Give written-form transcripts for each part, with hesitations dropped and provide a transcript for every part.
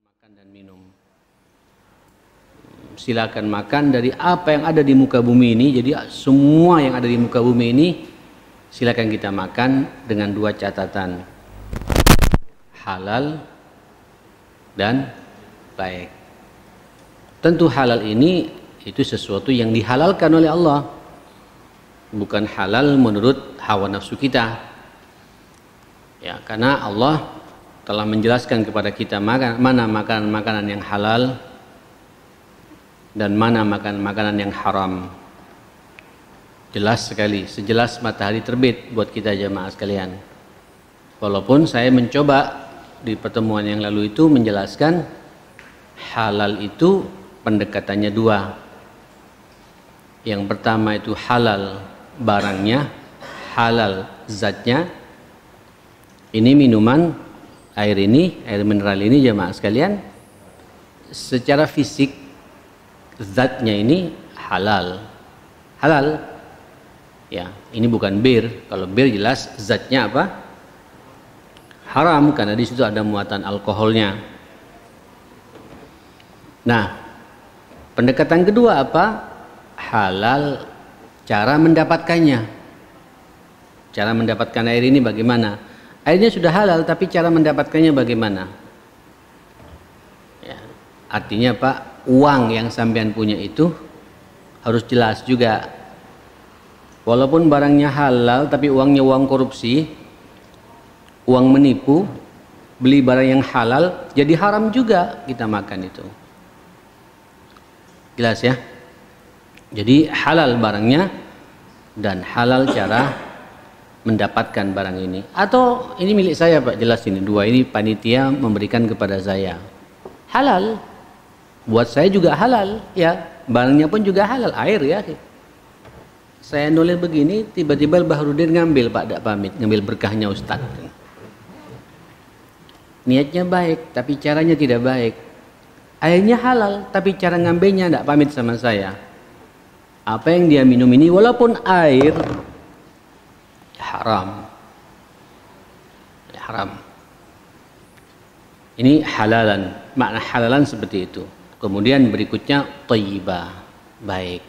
Makan dan minum. Silakan makan dari apa yang ada di muka bumi ini. Jadi semua yang ada di muka bumi ini silakan kita makan dengan dua catatan: halal dan baik. Tentu halal ini itu sesuatu yang dihalalkan oleh Allah, bukan halal menurut hawa nafsu kita. Ya, karena Allah telah menjelaskan kepada kita mana makanan-makanan yang halal dan mana makanan-makanan yang haram. Jelas sekali, sejelas matahari terbit buat kita jamaah sekalian. Walaupun saya mencoba di pertemuan yang lalu itu menjelaskan halal itu pendekatannya dua. Yang pertama itu halal barangnya, halal zatnya. Ini minuman, air mineral ini jemaah sekalian, secara fisik zatnya ini halal. Ya, ini bukan bir. Kalau bir jelas zatnya apa? Haram, karena di situ ada muatan alkoholnya. Nah, pendekatan kedua apa? Halal cara mendapatkannya. Cara mendapatkan air ini bagaimana? Airnya sudah halal, tapi cara mendapatkannya bagaimana? Ya, artinya Pak, uang yang sampean punya itu harus jelas juga. Walaupun barangnya halal, tapi uangnya uang korupsi, uang menipu, beli barang yang halal, jadi haram juga kita makan itu. Jelas ya? Jadi halal barangnya dan halal cara mendapatkan barang ini. Atau ini milik saya Pak, jelas ini dua ini panitia memberikan kepada saya. Halal. Buat saya juga halal ya. Barangnya pun juga halal, air ya. Saya nulis begini, tiba-tiba Bahrudin ngambil Pak, tidak pamit, ngambil berkahnya Ustaz. Niatnya baik, tapi caranya tidak baik. Airnya halal, tapi cara ngambilnya tidak pamit sama saya. Apa yang dia minum ini walaupun air haram. Haram. Ini halalan. Makna halalan seperti itu. Kemudian berikutnya thayyibah, baik.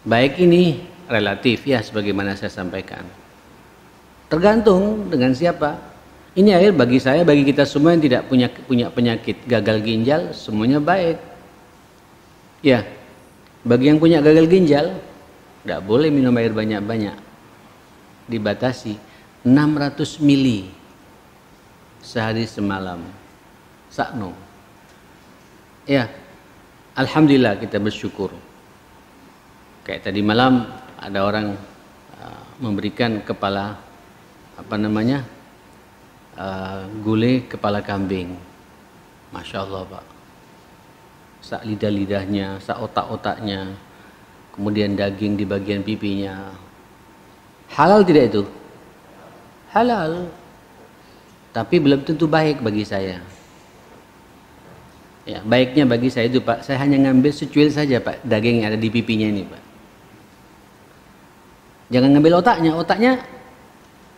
Baik ini relatif ya, sebagaimana saya sampaikan. Tergantung dengan siapa. Ini air bagi saya, bagi kita semua yang tidak punya penyakit gagal ginjal, semuanya baik. Ya, bagi yang punya gagal ginjal, tidak boleh minum air banyak-banyak. Dibatasi 600 mili sehari semalam. Sakno. Ya, alhamdulillah kita bersyukur. Kayak tadi malam ada orang memberikan kepala gulai kepala kambing. Masya Allah Pak. Sak lidah-lidahnya, sak otak-otaknya, kemudian daging di bagian pipinya. Halal tidak itu? Halal. Tapi belum tentu baik bagi saya. Ya, baiknya bagi saya itu Pak, saya hanya ngambil secuil saja Pak, daging yang ada di pipinya ini Pak. Jangan ngambil otaknya, otaknya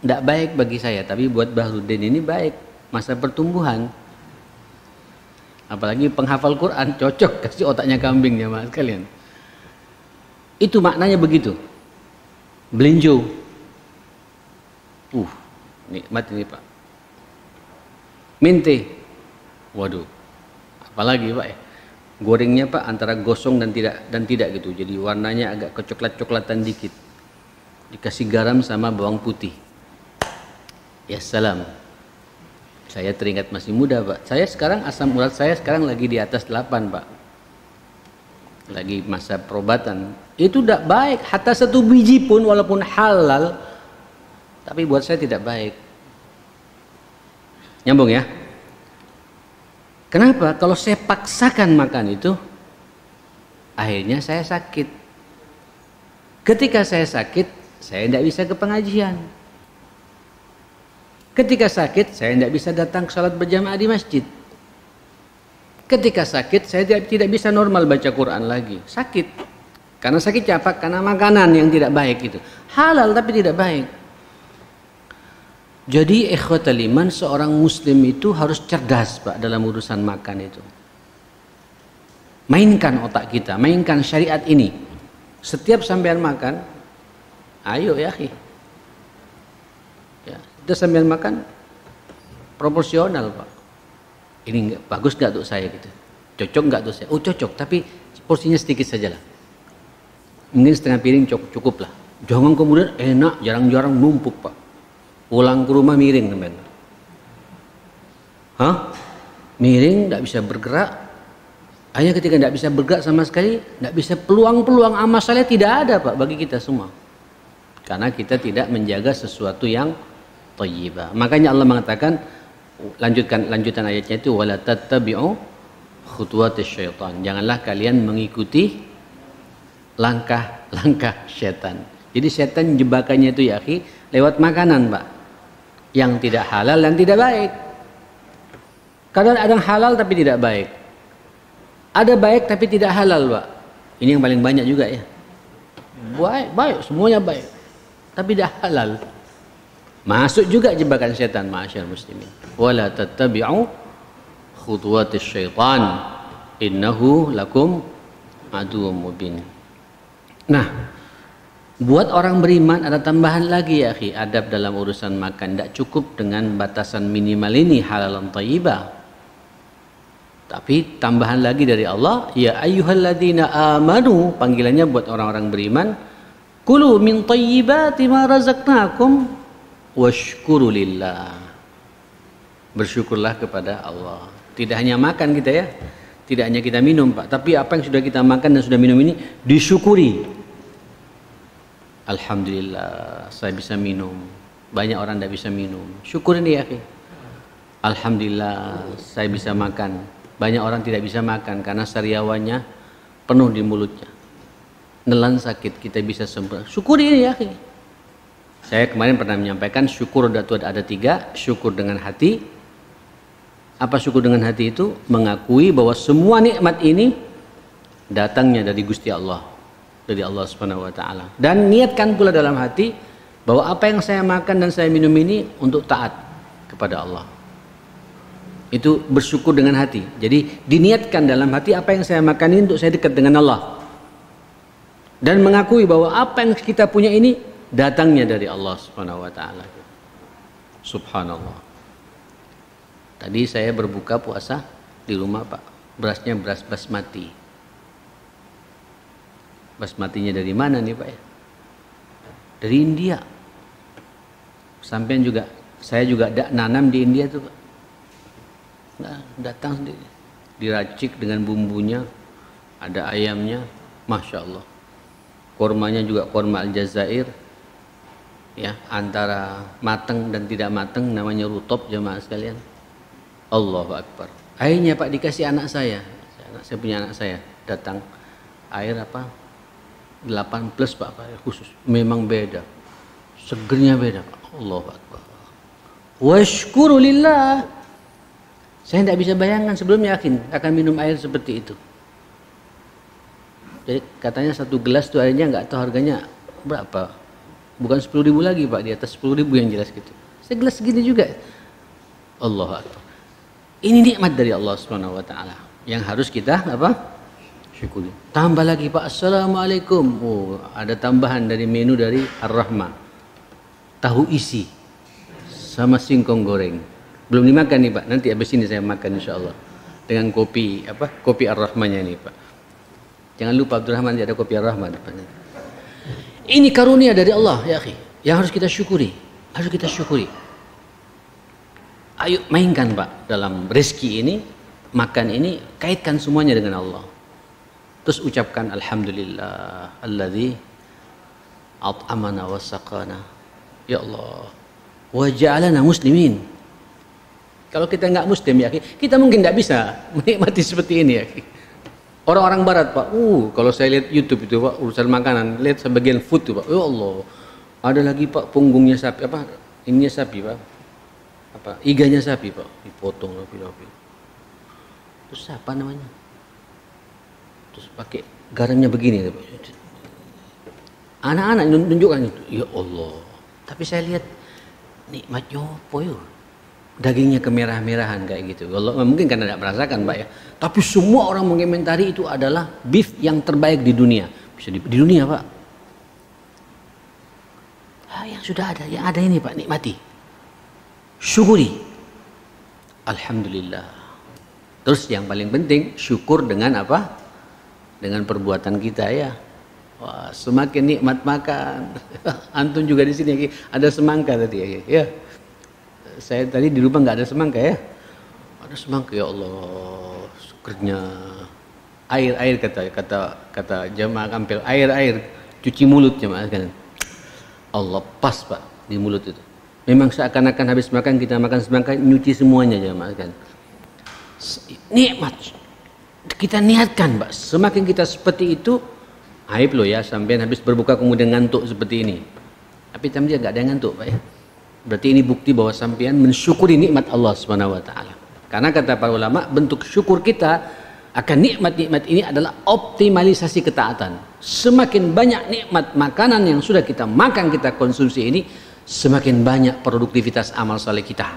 tidak baik bagi saya, tapi buat Bahrudin ini baik, masa pertumbuhan. Apalagi penghafal Quran, cocok kasih otaknya kambing ya Mas kalian. Itu maknanya begitu. Belinjo. Nikmat ini Pak. Mente. Waduh. Apalagi Pak ya. Gorengnya Pak antara gosong dan tidak gitu. Jadi warnanya agak kecoklat-coklatan dikit. Dikasih garam sama bawang putih. Ya salam. Saya teringat masih muda Pak. Saya sekarang asam urat saya sekarang lagi di atas 8 Pak. Lagi masa perobatan. Itu tidak baik. Hatta satu biji pun walaupun halal, tapi buat saya tidak baik. Nyambung ya? Kenapa? Kalau saya paksakan makan itu, akhirnya saya sakit. Ketika saya sakit, saya tidak bisa ke pengajian. Ketika sakit, saya tidak bisa datang ke salat berjamaah di masjid. Ketika sakit, saya tidak bisa normal baca Quran lagi. Sakit. Karena sakit apa? Karena makanan yang tidak baik itu. Halal tapi tidak baik. Jadi ikhwatal iman, seorang muslim itu harus cerdas Pak dalam urusan makan itu. Mainkan otak kita, mainkan syariat ini. Setiap sampean makan, ayo ya akhi. Ya, kita sampean makan proporsional Pak. Ini enggak, bagus nggak untuk saya gitu. Cocok nggak untuk saya? Oh cocok, tapi porsinya sedikit sajalah. Mungkin setengah piring cukup lah. Jangan kemudian enak, jarang-jarang numpuk Pak. Pulang ke rumah miring teman. Hah? Miring, tidak bisa bergerak. Hanya ketika tidak bisa bergerak sama sekali, tidak bisa peluang-peluang amal saleh tidak ada Pak bagi kita semua. Karena kita tidak menjaga sesuatu yang thayyibah. Makanya Allah mengatakan, lanjutan ayatnya itu, wala tattabi'u khutuwatis syaitan. Janganlah kalian mengikuti langkah-langkah syaitan. Jadi syaitan jebakannya itu ya akhi lewat makanan Pak, yang tidak halal dan tidak baik. Kadang ada yang halal tapi tidak baik, ada baik tapi tidak halal Pak. Ini yang paling banyak juga ya. Baik semuanya baik tapi tidak halal. Masuk juga jebakan syaitan ma'asyar muslimin. Wala tattabi'u khutuwatis syaitan innahu lakum aduwwum mubin. Nah, buat orang beriman ada tambahan lagi ya akhi, adab dalam urusan makan. Tidak cukup dengan batasan minimal ini halalan thayyibah, tapi tambahan lagi dari Allah, ya ayyuhalladzina amanu, panggilannya buat orang-orang beriman, kulu min thayyibati ma razaqnakum washkuru lillah. Bersyukurlah kepada Allah. Tidak hanya makan kita ya, tidak hanya kita minum Pak, tapi apa yang sudah kita makan dan sudah minum ini disyukuri. Alhamdulillah saya bisa minum. Banyak orang tidak bisa minum. Syukurin ya akhi. Alhamdulillah saya bisa makan. Banyak orang tidak bisa makan karena sariawannya penuh di mulutnya. Nelan sakit, kita bisa sembuh. Syukuri ini ya akhi. Saya kemarin pernah menyampaikan syukur ada 3. Syukur dengan hati. Apa syukur dengan hati itu? Mengakui bahwa semua nikmat ini datangnya dari Gusti Allah, dari Allah Subhanahu wa taala. Dan niatkan pula dalam hati bahwa apa yang saya makan dan saya minum ini untuk taat kepada Allah. Itu bersyukur dengan hati. Jadi diniatkan dalam hati apa yang saya makan ini untuk saya dekat dengan Allah. Dan mengakui bahwa apa yang kita punya ini datangnya dari Allah Subhanahu wa taala. Subhanallah. Tadi saya berbuka puasa di rumah Pak. Berasnya beras basmati. Basmatinya dari mana nih Pak ya? Dari India. Sampai juga saya juga nanam di India tuh Pak. Nah, datang sendiri, diracik dengan bumbunya, ada ayamnya, masya Allah. Kormanya juga korma Aljazair, ya antara mateng dan tidak mateng, namanya rutop jemaah sekalian. Allahu Akbar. Airnya Pak dikasih anak saya punya anak saya, datang air apa? 8+ Pak, air khusus. Memang beda. Segernya beda Pak. Allahu Akbar. Washkuru lillah. Saya tidak bisa bayangkan sebelumnya yakin akan minum air seperti itu. Jadi katanya 1 gelas tuh airnya nggak tahu harganya berapa. Bukan 10.000 lagi Pak, di atas 10.000 yang jelas gitu. Segelas segini juga. Allahu Akbar. Ini nikmat dari Allah Subhanahu wa taala yang harus kita apa? Syukuri. Tambah lagi Pak, assalamualaikum. Oh, ada tambahan dari menu dari Ar-Rahmah. Tahu isi sama singkong goreng. Belum dimakan nih Pak. Nanti habis ini saya makan insyaallah. Dengan kopi apa? Kopi Ar-Rahmahnya nih Pak. Jangan lupa Abdurrahman, ada kopi Ar-Rahmah depannya. Ini karunia dari Allah ya akhi, yang harus kita syukuri. Harus kita syukuri. Ayo mainkan Pak dalam rezeki ini, makan ini, kaitkan semuanya dengan Allah. Terus ucapkan alhamdulillah alladzi at'amana wa saqana. Ya Allah, wa ja'alana muslimin. Kalau kita enggak muslim ya, kita mungkin enggak bisa menikmati seperti ini ya. Orang-orang barat Pak, kalau saya lihat YouTube itu Pak, urusan makanan, lihat sebagian food tuh Pak. Ya Allah, ada lagi Pak punggungnya sapi, apa ininya sapi Pak, apa iganya sapi Pak, dipotong rapi-rapi. Terus apa namanya? Terus pakai garamnya begini Pak. Anak-anak menunjukkan itu, ya Allah. Tapi saya lihat nikmatnya apa yo? Dagingnya kemerah-merahan kayak gitu. Kalau mungkin karena tidak merasakan, Pak ya. Tapi semua orang mengomentari itu adalah beef yang terbaik di dunia. Bisa di dunia, Pak. Yang sudah ada, yang ada ini Pak, nikmati. Syukuri. Alhamdulillah. Terus yang paling penting, syukur dengan apa? Dengan perbuatan kita ya. Wah, semakin nikmat makan. Antum juga di sini ada semangka tadi ya. Saya tadi di rumah nggak ada semangka ya. Ada semangka ya Allah, syukurnya. Air kata jamaah kampil, air cuci mulut jamaah kan. Allah pas Pak di mulut itu. Memang seakan-akan habis makan kita makan semangka nyuci semuanya jamaah kan. Nikmat. Kita niatkan Pak, semakin kita seperti itu, aib loh ya sampean habis berbuka kemudian ngantuk seperti ini. Tapi dia nggak ada yang ngantuk Pak ya. Berarti ini bukti bahwa sampean mensyukuri nikmat Allah Subhanahu wa taala. Karena kata para ulama, bentuk syukur kita akan nikmat-nikmat ini adalah optimalisasi ketaatan. Semakin banyak nikmat makanan yang sudah kita makan, kita konsumsi ini, semakin banyak produktivitas amal saleh kita.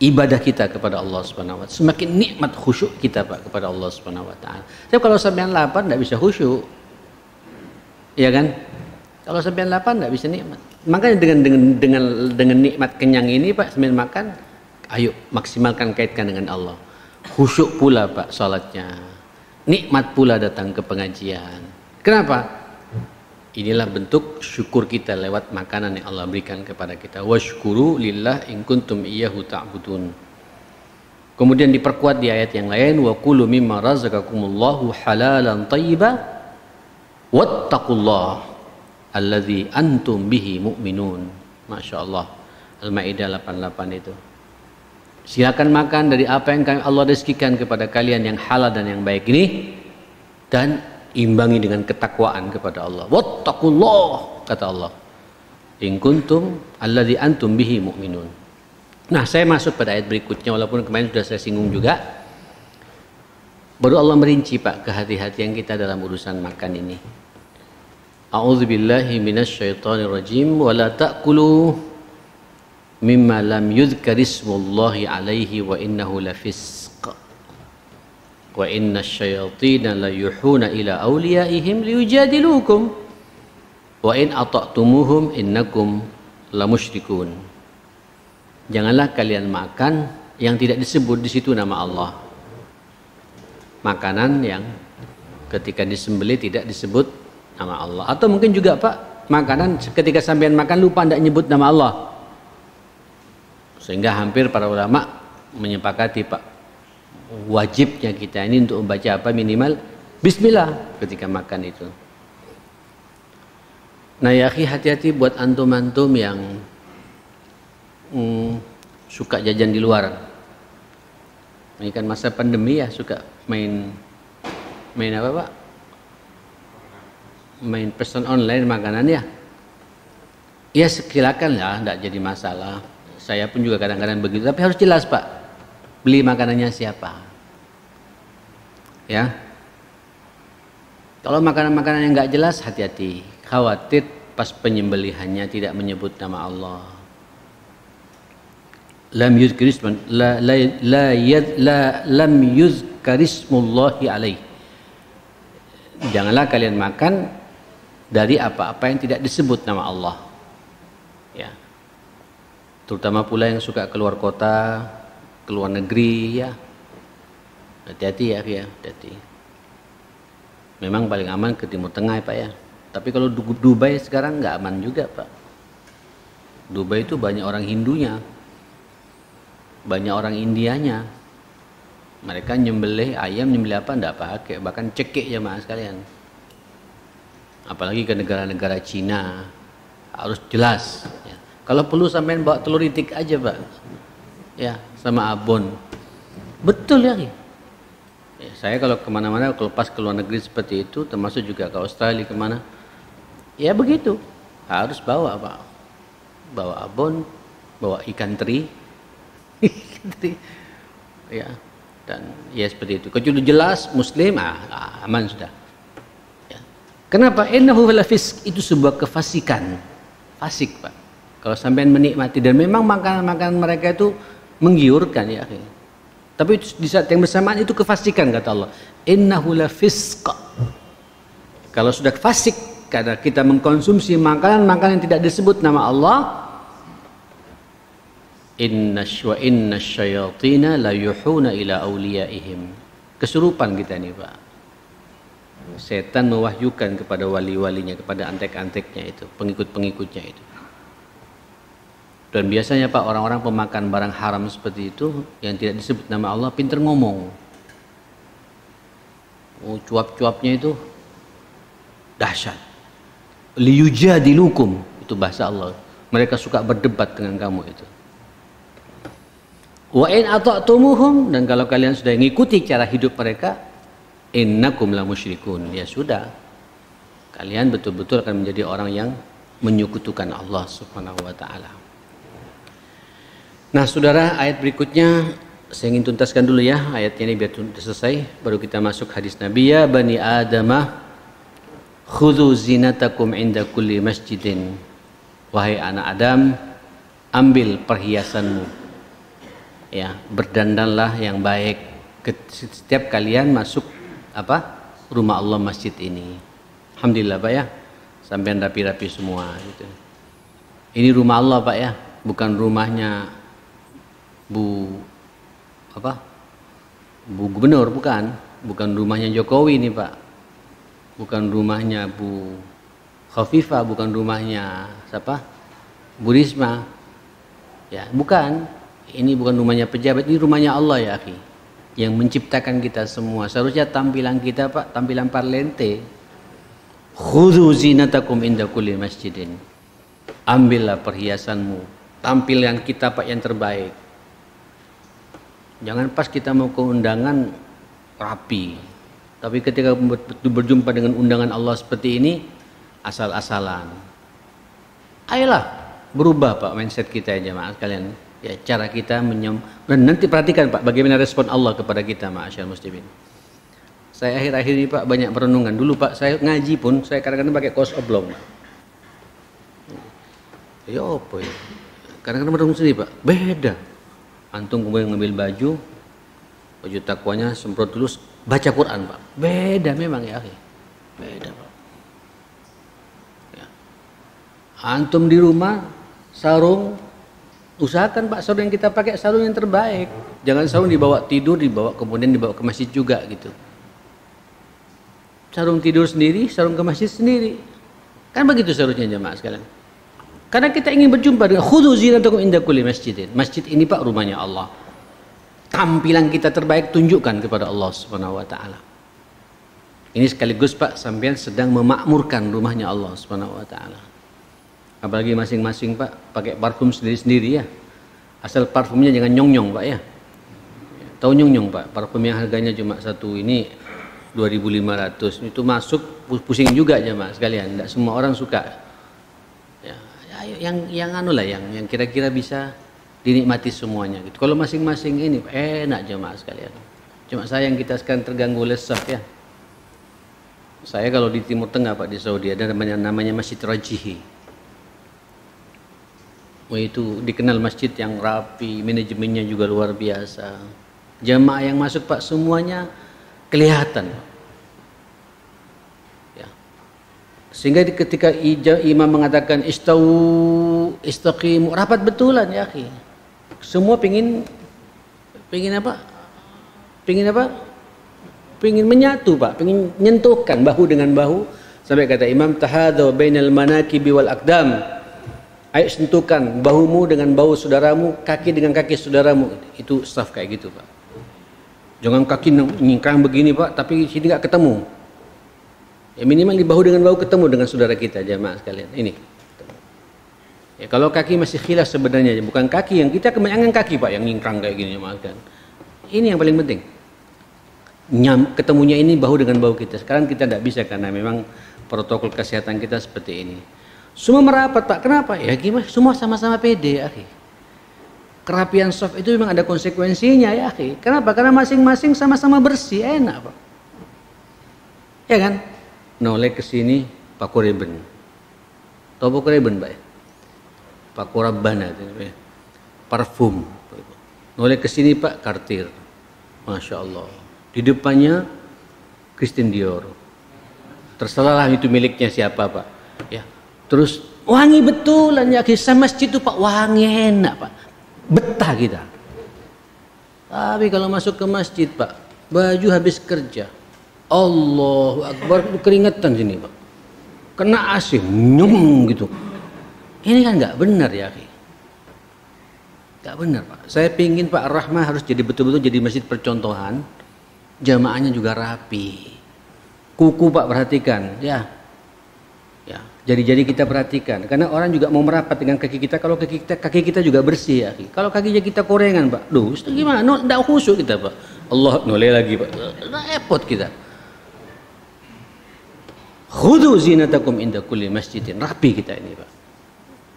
Ibadah kita kepada Allah Subhanahu wa taala. Semakin nikmat khusyuk kita Pak kepada Allah Subhanahu wa taala. Tapi kalau sampean lapar enggak bisa khusyuk. Iya kan? Kalau sampean lapar enggak bisa nikmat. Makanya dengan nikmat kenyang ini Pak, sambil makan, ayo maksimalkan, kaitkan dengan Allah. Khusyuk pula Pak salatnya. Nikmat pula datang ke pengajian. Kenapa? Inilah bentuk syukur kita lewat makanan yang Allah berikan kepada kita. Washkuru lillah in kuntum iyyahu ta'budun. Kemudian diperkuat di ayat yang lain, wa kulu mimma razaqakumullahu halalan thayyiban wattaqullah alladzi antum bihi mu'minun. Masya Allah. Al-Maidah 88 itu. Silakan makan dari apa yang Allah rezekikan kepada kalian yang halal dan yang baik ini, dan imbangi dengan ketakwaan kepada Allah. Wattaqullah, kata Allah. In kuntum alladzi antum bihi mu'minun. Nah, saya masuk pada ayat berikutnya, walaupun kemarin sudah saya singgung juga. Baru Allah merinci Pak kehati-hatian kita dalam urusan makan ini. A'udzubillahi minasyaitonirrajim wa la ta'kulu mimma lam yudhkarismullahi alaihi wa innahu lafisq wa inna syayatina la yuhuna ila awliyaihim liyujadilukum wa in ata'tumuhum innakum lamusyrikun. Janganlah kalian makan yang tidak disebut di situ nama Allah. Makanan yang ketika disembelih tidak disebut nama Allah. Atau mungkin juga Pak, makanan ketika sampean makan lupa tidak nyebut nama Allah. Sehingga hampir para ulama menyepakati Pak, wajibnya kita ini untuk membaca apa, minimal bismillah ketika makan itu. Nah ya akhi, hati-hati buat antum-antum yang suka jajan di luar. Ini kan masa pandemi ya, suka main apa Pak? Main pesan online makanan ya. Ya silakan lah, tidak jadi masalah. Saya pun juga kadang-kadang begitu, tapi harus jelas Pak, beli makanannya siapa. Ya. Kalau makanan-makanan yang nggak jelas, hati-hati. Khawatir pas penyembelihannya tidak menyebut nama Allah. Lam yuzkarismullahi alaih. Janganlah kalian makan dari apa-apa yang tidak disebut nama Allah. Ya. Terutama pula yang suka keluar kota, keluar negeri ya. Hati-hati ya, hati-hati. Memang paling aman ke Timur Tengah ya Pak ya. Tapi kalau Dubai sekarang nggak aman juga Pak. Dubai itu banyak orang Hindunya, banyak orang Indianya. Mereka nyembelih ayam, nyembelih apa nggak pakai, bahkan cekik ya mas sekalian. Apalagi ke negara-negara Cina harus jelas. Ya. Kalau perlu sampein bawa telur itik aja Pak, ya sama abon. Betul ya. Saya kalau kemana-mana, kalau pas ke luar negeri seperti itu, termasuk juga ke Australia kemana, ya begitu, harus bawa Pak, bawa abon, bawa ikan teri, ya, dan ya seperti itu. Kecuali jelas Muslim, aman sudah. Ya. Kenapa? Innahu lafisq, itu sebuah kefasikan, fasik Pak. Kalau sampean menikmati, dan memang makanan-makanan mereka itu menggiurkan ya akhi. Tapi di saat yang bersamaan itu kefasikan kata Allah. Innahu la fisq. Kalau sudah fasik karena kita mengkonsumsi makanan-makanan yang tidak disebut nama Allah, inna syayatina la yuhuna ila awliyaihim. Kesurupan kita nih Pak. Setan mewahyukan kepada wali-walinya, kepada antek-anteknya itu, pengikut-pengikutnya itu. Dan biasanya Pak, orang-orang pemakan barang haram seperti itu yang tidak disebut nama Allah pinter ngomong. Cuap-cuapnya itu dahsyat. Liyujadilukum, itu bahasa Allah. Mereka suka berdebat dengan kamu itu. Wa in ata'tumuhum, dan kalau kalian sudah mengikuti cara hidup mereka, innakum la musyrikun. Ya sudah. Kalian betul-betul akan menjadi orang yang menyekutukan Allah Subhanahu wa taala. Nah saudara, ayat berikutnya saya ingin tuntaskan dulu ya ayatnya ini biar selesai, baru kita masuk hadis Nabi. Ya bani adamah khudhu zinatakum inda kulli masjidin. Wahai anak Adam, ambil perhiasanmu, ya, berdandanlah yang baik setiap kalian masuk rumah Allah, masjid ini. Alhamdulillah Pak ya, sampean rapi-rapi semua gitu. Ini rumah Allah Pak ya, bukan rumahnya Bu Gubernur, bukan rumahnya Jokowi nih Pak, bukan rumahnya Bu Khofifah, bukan rumahnya siapa, Bu Risma, ya bukan. Ini bukan rumahnya pejabat, ini rumahnya Allah ya akhi, yang menciptakan kita semua. Seharusnya tampilan kita Pak, tampilan parlente. Khudhu zinatakum inda kulli masjidin. Ambillah perhiasanmu, tampilan kita Pak yang terbaik. Jangan pas kita mau ke undangan rapi, tapi ketika berjumpa dengan undangan Allah seperti ini, asal-asalan. Ayolah berubah Pak mindset kita ya jemaah sekalian. Ya, cara kita dan nanti perhatikan Pak bagaimana respon Allah kepada kita ma'asyar muslimin. Saya akhir-akhir ini Pak banyak merenungan. Dulu Pak saya ngaji pun saya kadang-kadang pakai kaos oblong. Ya apa ya? Kadang-kadang merenung sendiri Pak. Beda. Antum kemudian ngambil baju takwanya semprot dulu, baca Quran Pak. Beda memang ya akhi. Beda Pak. Ya. Antum di rumah sarung, usahakan Pak sarung yang kita pakai sarung yang terbaik. Jangan sarung dibawa tidur, kemudian dibawa ke masjid juga gitu. Sarung tidur sendiri, sarung ke masjid sendiri. Kan begitu seharusnya jemaah sekalian. Karena kita ingin berjumpa dengan khudhu zinatakum inda kulli masjidin. Masjid ini Pak rumahnya Allah. Tampilan kita terbaik tunjukkan kepada Allah Subhanahu wa taala. Ini sekaligus Pak sampean sedang memakmurkan rumahnya Allah Subhanahu wa taala. Apalagi masing-masing Pak pakai parfum sendiri-sendiri ya. Asal parfumnya jangan nyong-nyong Pak ya. Tahu nyong-nyong Pak, parfum yang harganya cuma satu ini 2.500 itu masuk pusing juga jemaah sekalian. Tidak semua orang suka. Yang kira-kira bisa dinikmati semuanya gitu. Kalau masing-masing ini enak jemaah sekalian. Cuma sayang kita sekarang terganggu oleh saf ya. Saya kalau di Timur Tengah Pak, di Saudi ada namanya Masjid Rajihi. Itu dikenal masjid yang rapi, manajemennya juga luar biasa. Jemaah yang masuk Pak semuanya kelihatan. Sehingga ketika imam mengatakan istaqimu, rapat betulan ya akhi. Semua pingin apa? Pingin menyatu Pak, pingin nyentuhkan bahu dengan bahu. Sampai kata imam tahadhu bainal manakibi wal aqdam. Ayo sentuhkan bahumu dengan bahu saudaramu, kaki dengan kaki saudaramu. Itu saf kayak gitu Pak. Jangan kaki nyingkrang begini Pak, tapi sini nggak ketemu. Ya minimal di bahu dengan bahu ketemu dengan saudara kita jemaah sekalian. Ini. Ya kalau kaki masih khilaf sebenarnya, bukan kaki yang kita kebanyakan kaki Pak yang nyingkrang kayak gini jemaah sekalian. Ini yang paling penting. Ketemunya ini bahu dengan bahu kita. Sekarang kita tidak bisa karena memang protokol kesehatan kita seperti ini. Semua merapat Pak. Kenapa? Ya gimana? Semua sama-sama pede ya akhi. Kerapian soft itu memang ada konsekuensinya ya akhi. Kenapa? Karena masing-masing sama-sama bersih, enak Pak. Ya kan? Noleh ke sini Pak Kureben. Tahu Pak Kureben Pak ya? Pak Korabana, parfum. Noleh ke sini Pak, Cartier, masya Allah. Di depannya Christian Dior. Terserah itu miliknya siapa Pak. Ya, terus wangi betulan ya, kisah masjid itu Pak, wangi enak Pak, betah kita. Tapi kalau masuk ke masjid Pak, baju habis kerja, Allahu Akbar, keringetan sini Pak, kena AC, nyum gitu. Ini kan nggak benar ya, nggak benar Pak. Saya pingin Pak Ar-Rahmah harus jadi betul-betul jadi masjid percontohan, jamaahnya juga rapi. Kuku Pak perhatikan, ya, ya. Jadi kita perhatikan, karena orang juga mau merapat dengan kaki kita. Kalau kaki kita juga bersih ya. Kalau kakinya kita korengan Pak, duh, gimana? No, ndak khusyuk kita Pak. Allah noleh lagi Pak, repot kita. Khudhu zinatakum inda kulli masjidin, rapi kita ini Pak.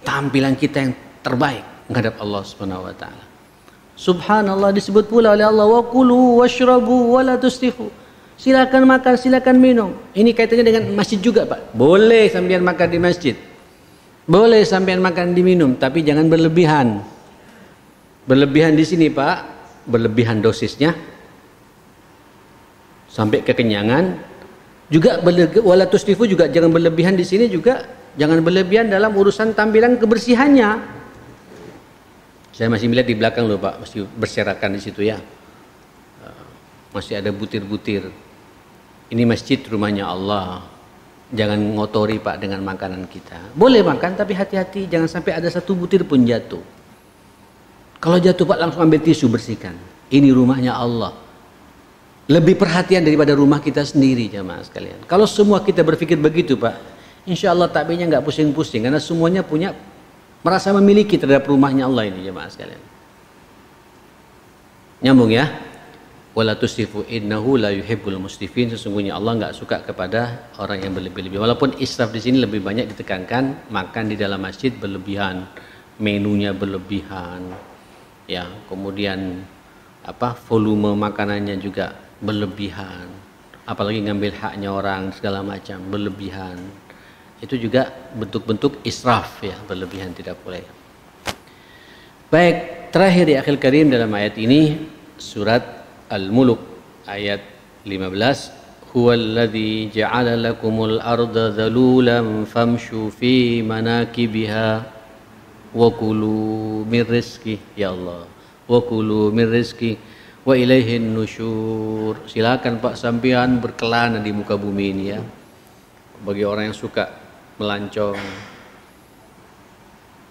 Tampilan kita yang terbaik menghadap Allah Subhanahu wa taala. Subhanallah, disebut pula oleh Allah, wa kulu washrabu wa la tusrifu. Silakan makan, silakan minum. Ini kaitannya dengan masjid juga Pak. Boleh sampean makan di masjid, boleh sampean makan di minum, tapi jangan berlebihan. Berlebihan di sini Pak, berlebihan dosisnya sampai kekenyangan. Juga wala tusrifu, juga jangan berlebihan di sini, juga jangan berlebihan dalam urusan tampilan kebersihannya. Saya masih melihat di belakang loh Pak, masih berserakan di situ ya. Masih ada butir-butir. Ini masjid rumahnya Allah. Jangan ngotori Pak dengan makanan kita. Boleh makan tapi hati-hati, jangan sampai ada satu butir pun jatuh. Kalau jatuh Pak, langsung ambil tisu bersihkan. Ini rumahnya Allah. Lebih perhatian daripada rumah kita sendiri jamaah sekalian. Kalau semua kita berpikir begitu Pak, insya Allah takbirnya nggak pusing-pusing, karena semuanya punya merasa memiliki terhadap rumahnya Allah ini jemaah sekalian. Nyambung ya. Wala tusrifu innahu la yuhibbul musrifin. Sesungguhnya Allah nggak suka kepada orang yang berlebih-lebih. Walaupun israf di sini lebih banyak ditekankan, makan di dalam masjid berlebihan, menunya berlebihan, ya, kemudian volume makanannya juga berlebihan, apalagi ngambil haknya orang segala macam berlebihan. Itu juga bentuk-bentuk israf ya, berlebihan, tidak boleh. Baik, terakhir di akhir karim dalam ayat ini surat Al-Mulk ayat 15, huwallazi ja'ala lakumul arda dhalulan famshu fi manakibiha wa kulu min rizqi, ya Allah, wa kulu min rizqi wa ilaihin nusyur. Silakan Pak sampean berkelana di muka bumi ini ya. Bagi orang yang suka melancong,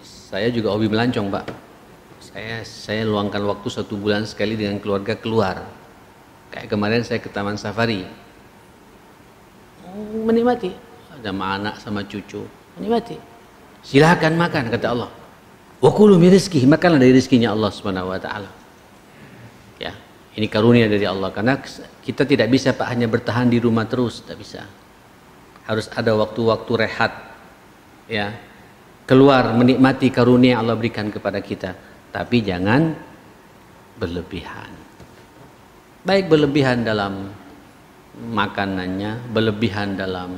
saya juga hobi melancong Pak. Saya luangkan waktu 1 bulan sekali dengan keluarga keluar. Kayak kemarin saya ke Taman Safari, menikmati, ada anak sama cucu, menikmati. Silakan makan kata Allah. Wa kulu min rizqihi, makanlah dari rezekinya Allah Subhanahu wa taala. Ya, ini karunia dari Allah, karena kita tidak bisa Pak hanya bertahan di rumah terus, tidak bisa. Harus ada waktu-waktu rehat, ya, keluar menikmati karunia yang Allah berikan kepada kita, tapi jangan berlebihan. Baik berlebihan dalam makanannya, berlebihan dalam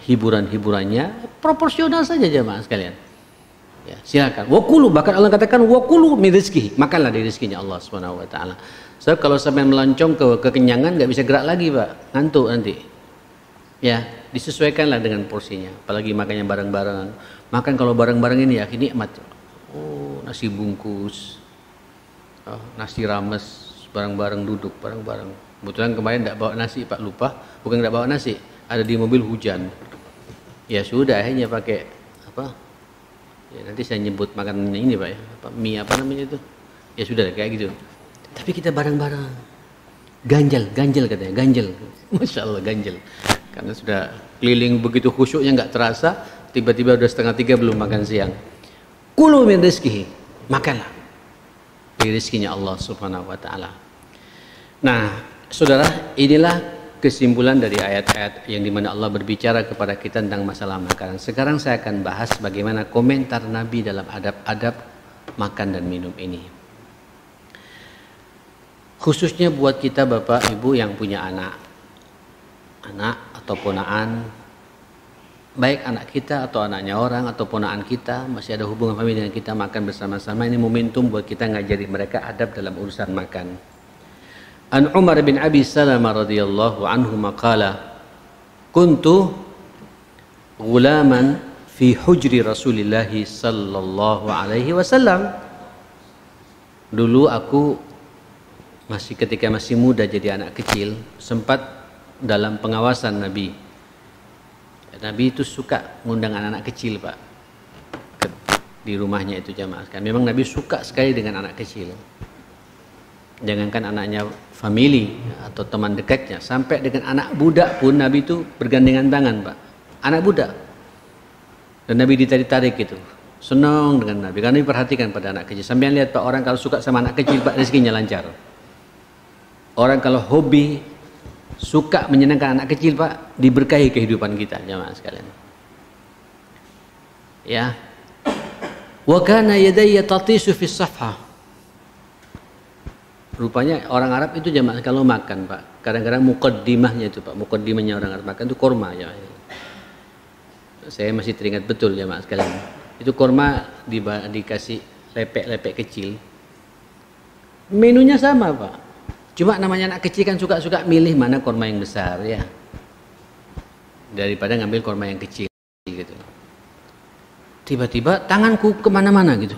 hiburan-hiburannya, proporsional saja jemaah sekalian. Ya, silakan. Wakulu, bahkan Allah katakan wakulu min rizqihi, makanlah dari rezekinya Allah Subhanahu wa taala. Sebab kalau sampai melancong ke kekenyangan nggak bisa gerak lagi Pak, ngantuk nanti. Ya, disesuaikanlah dengan porsinya. Apalagi makannya bareng-bareng. Makan kalau bareng-bareng ini ya nikmat. Oh, nasi bungkus, nasi rames, bareng-bareng duduk bareng-bareng. Kebetulan kemarin tidak bawa nasi Pak, lupa. Bukan tidak bawa nasi, ada di mobil hujan. Ya sudah, akhirnya pakai apa? Ya, nanti saya nyebut makanannya ini Pak ya, mie apa namanya itu. Ya sudah kayak gitu. Tapi kita bareng-bareng. Ganjel katanya, ganjel. Masya Allah ganjel. Karena sudah keliling begitu khusyuknya nggak terasa, tiba-tiba udah 2:30 belum makan siang. Kulu min rizqihi, makanlah dari rezekinya Allah Subhanahu wa taala. Nah, saudara, inilah kesimpulan dari ayat-ayat yang dimana Allah berbicara kepada kita tentang masalah makanan. Sekarang saya akan bahas bagaimana komentar Nabi dalam adab-adab makan dan minum ini. Khususnya buat kita Bapak Ibu yang punya anak atau ponaan, baik anak kita atau anaknya orang atau ponakan kita, masih ada hubungan famili dengan kita, makan bersama-sama. Ini momentum buat kita ngajari mereka adab dalam urusan makan. An Umar bin Abi Salamah radhiyallahu anhu maqala kuntu ghulaman fi hujri Rasulillah sallallahu alaihi wasallam. Dulu aku ketika masih muda jadi anak kecil, sempat dalam pengawasan Nabi. Nabi itu suka ngundang anak-anak kecil, Pak, di rumahnya itu jamaah sekalian. Memang Nabi suka sekali dengan anak kecil. Jangankan anaknya famili atau teman dekatnya, sampai dengan anak budak pun Nabi itu bergandengan tangan, Pak. Anak budak. Dan Nabi ditarik-tarik gitu. Senang dengan Nabi karena diperhatikan pada anak kecil. Sampai lihat, Pak, orang kalau suka sama anak kecil, Pak, rezekinya lancar. Orang kalau hobi suka menyenangkan anak kecil, Pak, diberkahi kehidupan kita, jamaah sekalian. Ya. Wa kana yadayya tatisu fi safha. Rupanya orang Arab itu jamaah kalau makan, Pak, kadang-kadang muqaddimahnya itu, Pak, muqaddimahnya orang Arab makan itu korma, ya. Saya masih teringat betul jamaah sekalian. Itu korma dikasih lepek-lepek kecil. Menunya sama, Pak. Cuma namanya anak kecil kan suka-suka milih mana korma yang besar, ya, daripada ngambil korma yang kecil gitu. Tiba-tiba tanganku kemana-mana gitu.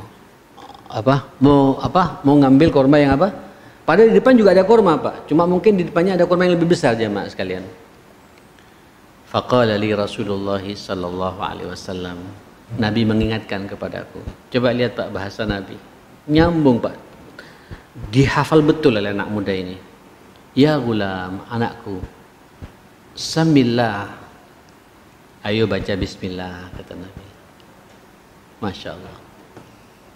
Mau ngambil korma yang apa? Padahal di depan juga ada korma, Pak. Cuma mungkin di depannya ada korma yang lebih besar, jamaah sekalian. Faqala li Rasulullah sallallahu alaihi wasallam. Nabi mengingatkan kepadaku. Coba lihat, Pak, bahasa Nabi. Nyambung, Pak. Dihafal betul oleh anak muda ini. Ya gulam, anakku. Samillah. Ayo baca bismillah, kata Nabi. Masya Allah.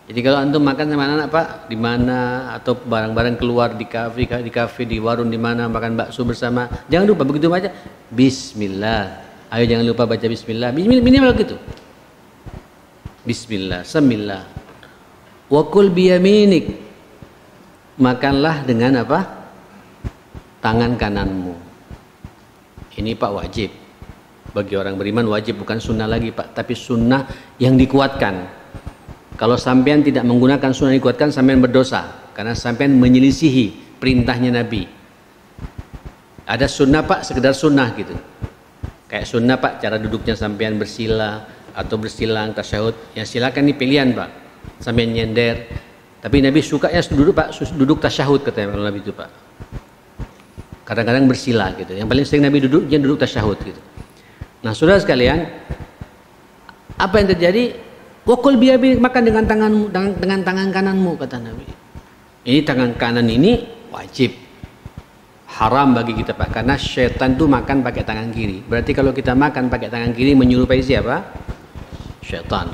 Jadi kalau antum makan sama anak, Pak, di mana atau barang-barang keluar di kafe, di warung, di mana makan bakso bersama, jangan lupa begitu baca bismillah. Ayo jangan lupa baca bismillah. Minimal gitu. Bismillah, samillah. Wa kul biyaminik. Makanlah dengan apa? Tangan kananmu. Ini, Pak, wajib. Bagi orang beriman wajib, bukan sunnah lagi, Pak, tapi sunnah yang dikuatkan. Kalau sampean tidak menggunakan sunnah dikuatkan, sampean berdosa karena sampean menyelisihi perintahnya Nabi. Ada sunnah, Pak, sekedar sunnah gitu. Kayak sunnah, Pak, cara duduknya sampean bersila atau bersilang tasyahud. Ya silakan, ini pilihan, Pak. Sampean nyender. Tapi Nabi sukanya duduk, Pak, duduk tasyahud katanya kalau Nabi itu, Pak. Kadang-kadang bersila gitu. Yang paling sering Nabi duduk tasyahud gitu. Nah, saudara sekalian, apa yang terjadi? Wakul biyabi, makan dengan tanganmu, dengan tangan kananmu, kata Nabi. Ini tangan kanan ini wajib, haram bagi kita, Pak, karena syaitan itu makan pakai tangan kiri. Berarti kalau kita makan pakai tangan kiri menyerupai siapa? Syaitan.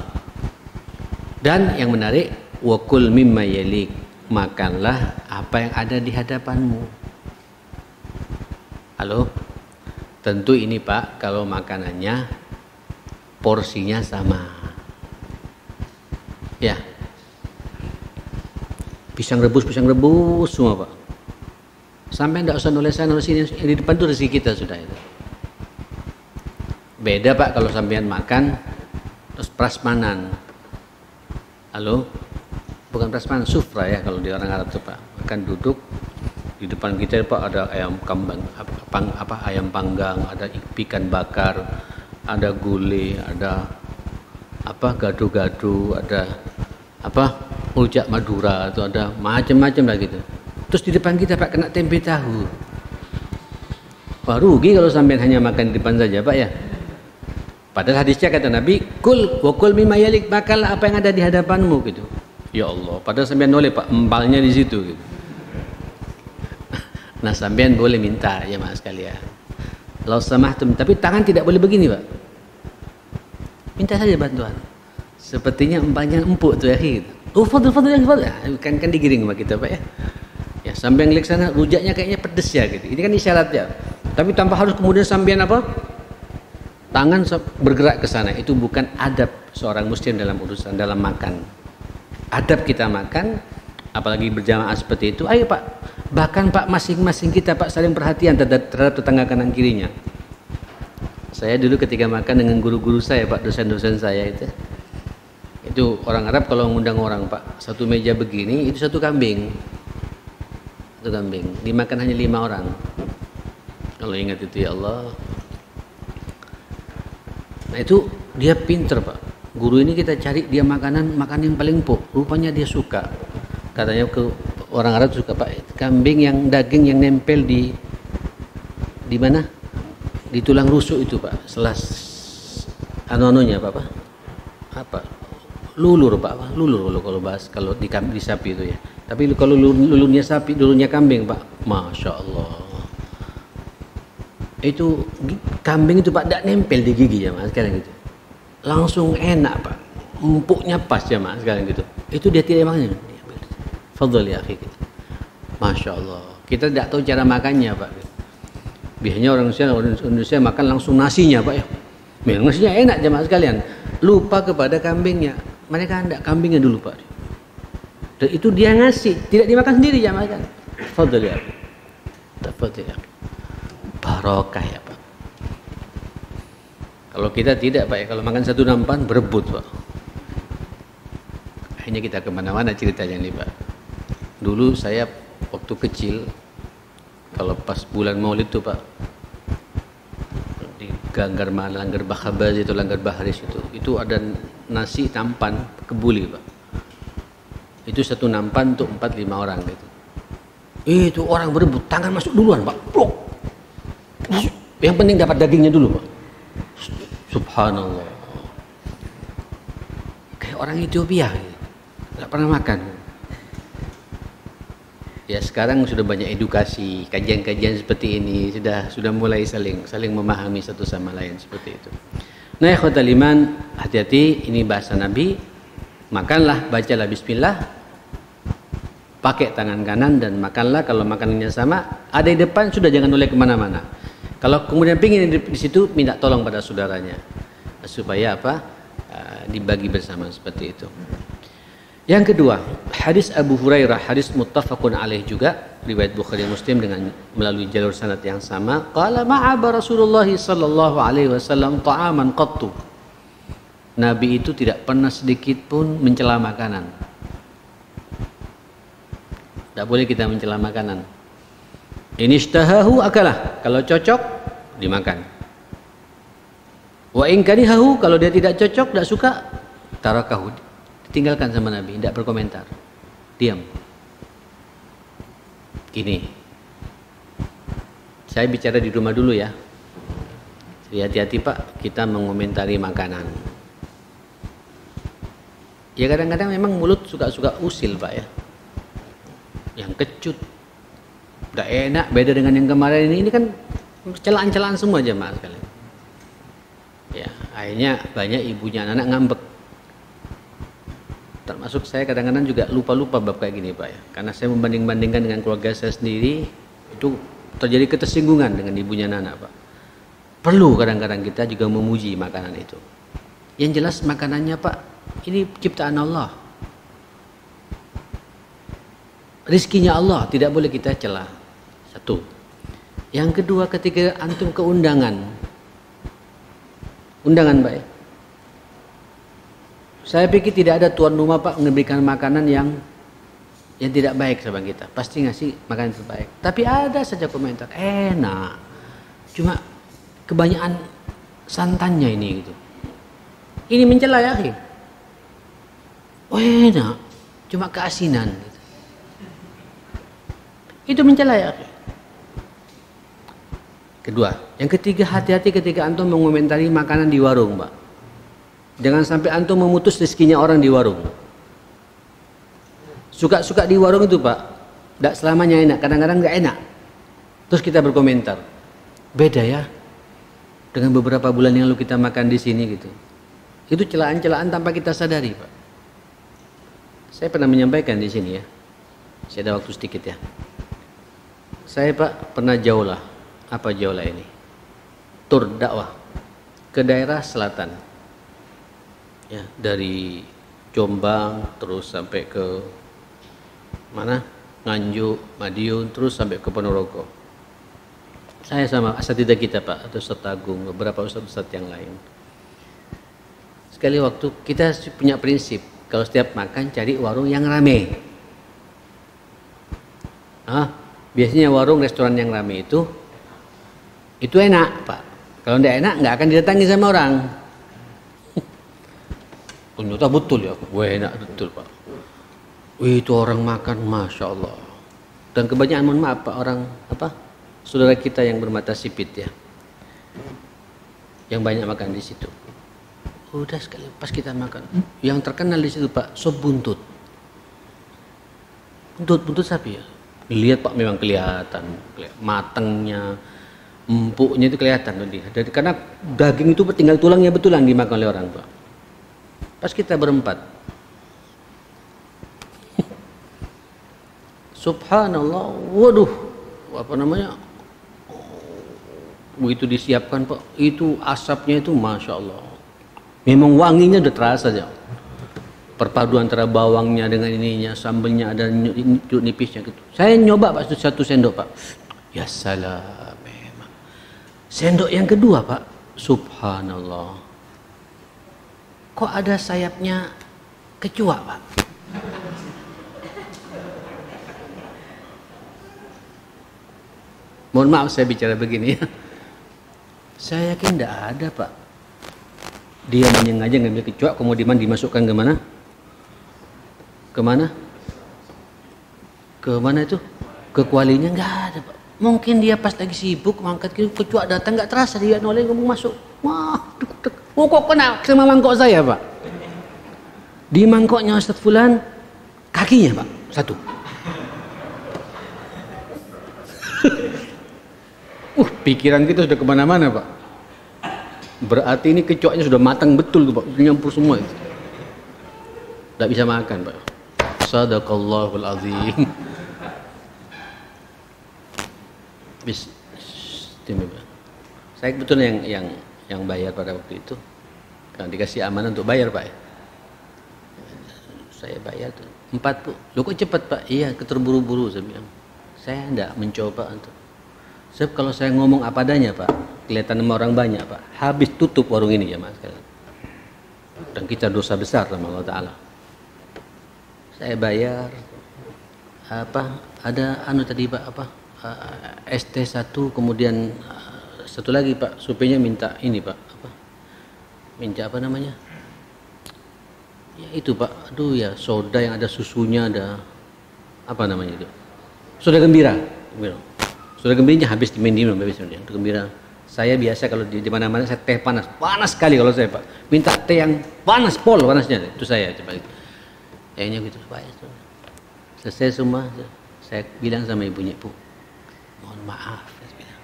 Dan yang menarik, wakul mimma yalik, makanlah apa yang ada di hadapanmu. Halo, tentu ini, Pak, kalau makanannya porsinya sama. Ya, pisang rebus semua, Pak. Sampai tidak usah nulis sana nulis sini, yang di depan itu rezeki kita sudah itu. Beda, Pak, kalau sampean makan terus prasmanan. Halo, bukan prasmanan, sufra ya kalau di orang Arab itu, Pak. Makan duduk di depan kita, Pak, ada ayam kambang, ayam panggang, ada ikan bakar, ada gulai, ada gado-gado, ada rujak Madura, atau ada macam-macam lah gitu. Terus di depan kita, Pak, kena tempe tahu. Wah, rugi kalau sampai hanya makan di depan saja, Pak, ya. Padahal hadisnya kata Nabi, kul wa kul mimma yalik, makanlah apa yang ada di hadapanmu gitu. Ya Allah, padahal sampean noleh, Pak, empalnya di situ gitu. Nah, sampean boleh minta, ya Mas sekalian. Lau samahtum, tapi tangan tidak boleh begini, Pak. Minta saja bantuan. Sepertinya empalnya empuk tuh ya gitu. Oh, fadl ya, kan digiring sama kita, Pak, ya. Ya, sampai ngelihat sana rujaknya kayaknya pedes ya gitu. Ini kan isyaratnya. Tapi tanpa harus kemudian sampean tangan bergerak ke sana. Itu bukan adab seorang muslim dalam urusan dalam makan. Adab kita makan, apalagi berjamaah seperti itu. Ayo, Pak. Bahkan, Pak, masing-masing kita, Pak, saling perhatian terhadap tetangga kanan kirinya. Saya dulu ketika makan dengan guru-guru saya Pak, dosen-dosen saya itu orang Arab kalau mengundang orang Pak, satu meja begini itu satu kambing, dimakan hanya 5 orang. Kalau ingat itu ya Allah. Nah itu dia pinter Pak. Guru ini kita cari dia makan yang paling empuk, rupanya dia suka. Katanya ke orang Arab suka Pak, kambing yang daging yang nempel di mana? Di tulang rusuk itu Pak, selas anunya Pak apa? Lulur Pak, lulur kalau bahas kalau di sapi itu ya. Tapi kalau lulurnya sapi, lulurnya kambing Pak, masya Allah. Itu kambing itu Pak, tidak nempel di gigi ya Mas sekarang gitu. Langsung enak Pak, empuknya pas ya Mas sekarang gitu. Itu dia tidak makannya. Fadhol ya akhi gitu. Masya Allah. Kita tidak tahu cara makannya Pak. Biasanya orang Indonesia makan langsung nasinya Pak ya. Nasinya enak jemaah sekalian. Lupa kepada kambingnya. Mereka tidak kambingnya dulu Pak. Dan itu dia ngasih, tidak dimakan sendiri jemaah kan. Fadhol ya. Tafadhol ya. Barokah ya Pak. Kalau kita tidak Pak ya, kalau makan satu nampan berebut Pak. Akhirnya kita kemana-mana ceritanya nih Pak. Dulu saya waktu kecil, kalau pas bulan Maulid tuh Pak, di Langgar Bahabaz itu, Langgar Baharis itu ada nasi nampan kebuli Pak. Itu satu nampan untuk 4-5 orang gitu. Itu orang berebut, tangan masuk duluan Pak. Plok. Yang penting dapat dagingnya dulu Pak. Subhanallah. Kayak orang Ethiopia gitu. Gak pernah makan. Ya sekarang sudah banyak edukasi, kajian-kajian seperti ini sudah mulai saling memahami satu sama lain seperti itu. Nah, ikhwatal iman, hati-hati, ini bahasa Nabi. Makanlah, bacalah bismillah, pakai tangan kanan dan makanlah. Kalau makanannya sama, ada di depan sudah jangan oleh kemana-mana. Kalau kemudian pingin di situ, minta tolong pada saudaranya supaya dibagi bersama seperti itu. Yang kedua, hadis Abu Hurairah, hadis muttafaqun alaih juga, riwayat Bukhari Muslim dengan melalui jalur sanad yang sama. Qala ma'aba Rasulullah sallallahu alaihi wasallam ta'aman qattu. Nabi itu tidak pernah sedikit pun mencela makanan. Tidak boleh kita mencela makanan. Inishtahahu akalah, kalau cocok dimakan. Wa in karihahu, kalau dia tidak cocok, tidak suka, tarakahu, tinggalkan sama Nabi, tidak berkomentar, diam. Gini, saya bicara di rumah dulu ya. Jadi hati-hati Pak, kita mengomentari makanan. Ya kadang-kadang memang mulut suka-suka usil Pak ya. Yang kecut, udah enak, beda dengan yang kemarin ini kan celaan-celaan semua jemaah sekalian. Ya, akhirnya banyak ibunya anak ngambek. Termasuk saya kadang-kadang juga lupa-lupa bab kayak gini Pak ya. Karena saya membanding-bandingkan dengan keluarga saya sendiri, itu terjadi ketersinggungan dengan ibunya anak Pak. Perlu kadang-kadang kita juga memuji makanan itu. Yang jelas makanannya Pak, ini ciptaan Allah. Rizkinya Allah, tidak boleh kita celah. Satu. Yang kedua, ketika antum ke undangan Pak ya. Saya pikir tidak ada tuan rumah Pak memberikan makanan yang tidak baik sama kita. Pasti ngasih makanan terbaik. Tapi ada saja komentar, enak. Cuma kebanyakan santannya ini gitu. Ini mencela ya, akhi. Oh enak, cuma keasinan gitu. Itu mencela ya, akhi. Kedua, yang ketiga, hati-hati ketika antum mengomentari makanan di warung, Pak. Jangan sampai antum memutus rezekinya orang di warung. Suka-suka di warung itu Pak, tidak selamanya enak, kadang-kadang nggak enak. Terus kita berkomentar, beda ya dengan beberapa bulan yang lalu kita makan di sini gitu. Itu celaan-celaan tanpa kita sadari Pak. Saya pernah menyampaikan di sini ya. Saya ada waktu sedikit ya. Saya Pak pernah jaulah. Apa jaulah ini? Tur dakwah ke daerah selatan. Ya, dari Jombang terus sampai ke mana? Nganjuk, Madiun, terus sampai ke Ponorogo. Saya sama asatidzah kita Pak, atau Ustaz Agung, beberapa ustaz-ustaz yang lain. Sekali waktu kita punya prinsip, kalau setiap makan cari warung yang rame. Biasanya warung restoran yang rame itu enak Pak. Kalau tidak enak nggak akan didatangi sama orang. Ternyata betul ya, wah enak betul Pak. Itu orang makan Masya Allah. Dan kebanyakan, mohon maaf Pak, orang saudara kita yang bermata sipit ya, yang banyak makan di situ. Udah sekali pas kita makan, yang terkenal di situ Pak, sop buntut. Buntut sapi ya. Lihat Pak, memang kelihatan matangnya, empuknya itu kelihatan tadi. Karena daging itu tinggal tulangnya betulan dimakan oleh orang Pak. Pas kita berempat, subhanallah, waduh, begitu disiapkan Pak, itu asapnya itu Masya Allah, memang wanginya udah terasa ya, perpaduan antara bawangnya dengan ininya, sambelnya ada nipisnya gitu. Saya nyoba Pak, satu sendok Pak, ya salam, memang. Sendok yang kedua Pak, subhanallah, kok ada sayapnya kecoa Pak. Mohon maaf saya bicara begini ya. Saya yakin tidak ada Pak. Dia menyengaja ngambil kecoa kemudian dimasukkan ke mana? Kemana itu? Ke kualinya nggak ada Pak. Mungkin dia pas lagi sibuk mengangkat kecoa datang nggak terasa dia noleh ngomong masuk. Wah, kok kena sama mangkok saya Pak. Di mangkoknya Ustaz Fulan kakinya Pak satu. Pikiran kita sudah kemana-mana Pak. Berarti ini kecoanya sudah matang betul tuh Pak, nyampur semua itu. Tidak bisa makan Pak. Sadaqallahul azim. Saya kebetulan yang bayar pada waktu itu, kan dikasih amanah untuk bayar Pak. Saya bayar tuh 4 Bu. Loh kok cepat Pak? Iya, keterburu-buru saya bilang. Saya tidak mencoba untuk. Sebab kalau saya ngomong apa adanya Pak, kelihatan sama orang banyak Pak, habis tutup warung ini ya Mas. Dan kita dosa besar sama Allah Ta'ala. Saya bayar ada tadi Pak ST1, kemudian satu lagi Pak, supirnya minta ini Pak, minta apa namanya? Ya itu Pak, aduh ya, soda yang ada susunya, ada apa namanya itu? Soda gembira. Soda gembiranya habis diminum habis gembira. Saya biasa kalau di mana-mana saya teh panas sekali kalau saya Pak. Minta teh yang panas panasnya itu saya coba. Kayaknya gitu Pak. Selesai semua, saya bilang sama ibunya, Bu, mohon maaf, saya bilang.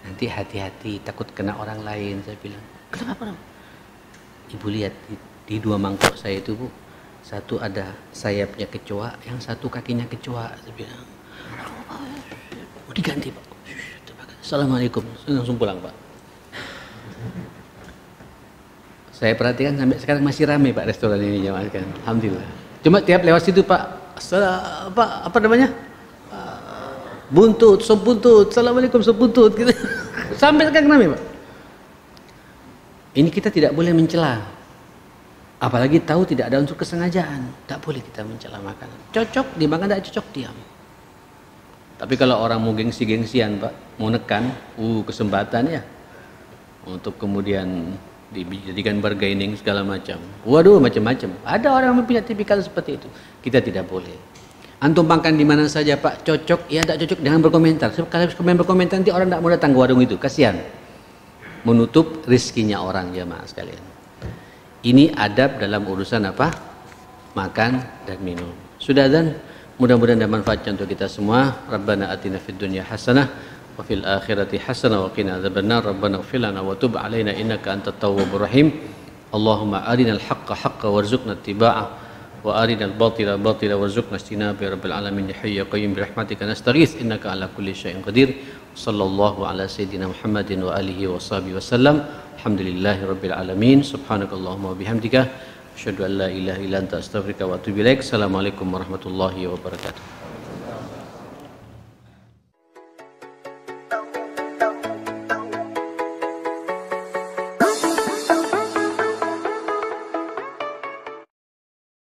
Nanti hati-hati takut kena orang lain, saya bilang. Kenapa? Ibu lihat di 2 mangkok saya itu Bu, satu ada sayapnya kecoa, yang satu kakinya kecoa, saya bilang. Diganti Pak. Assalamualaikum. Saya langsung pulang Pak. Saya perhatikan sampai sekarang masih ramai Pak restoran ini jamaah kan. Alhamdulillah. Cuma tiap lewat situ Pak, apa namanya? Buntut, sop buntut. Assalamualaikum sop buntut gitu. Sampai sekarang ramai Pak. Ini kita tidak boleh mencela. Apalagi tahu tidak ada unsur kesengajaan. Tak boleh kita mencela makanan. Cocok dimakan, tidak cocok diam. Tapi kalau orang mau gengsi-gengsian Pak, mau nekan, kesempatan ya, untuk kemudian dijadikan bargaining segala macam. Waduh, macam-macam. Ada orang yang punya tipikal seperti itu. Kita tidak boleh. Antum makan di mana saja Pak, cocok, ya tidak cocok, jangan berkomentar. Sebab kalau berkomentar nanti orang tidak mau datang ke warung itu, kasihan. Menutup rizkinya orang jamaah sekalian. Ini adab dalam urusan apa? Makan dan minum. Sudah dan mudah-mudahan ada manfaatnya untuk kita semua. Rabbana atina fid dunya hasanah wa fil akhirati hasanah wa qina adzabannar. Rabbana ighfir lana wa tub 'alaina innaka antat tawwabur rahim. Allahumma arinal haqqo haqqan warzuqna ittiba'ah wa arinal batila batila warzuqna ijtinaba ya rabbil alamin ya hayyu ya qayyum bi rahmatika nastaghits innaka ala kulli syai'in qadir. Sallallahu ala sayyidina Muhammadin wa alihi wa sahbihi wasallam. Alhamdulillahi rabbil alamin. Subhanakallahumma wa bihamdika asyhadu an la ilaha illa anta astaghfiruka wa atubu ilaik. Assalamualaikum warahmatullahi wabarakatuh.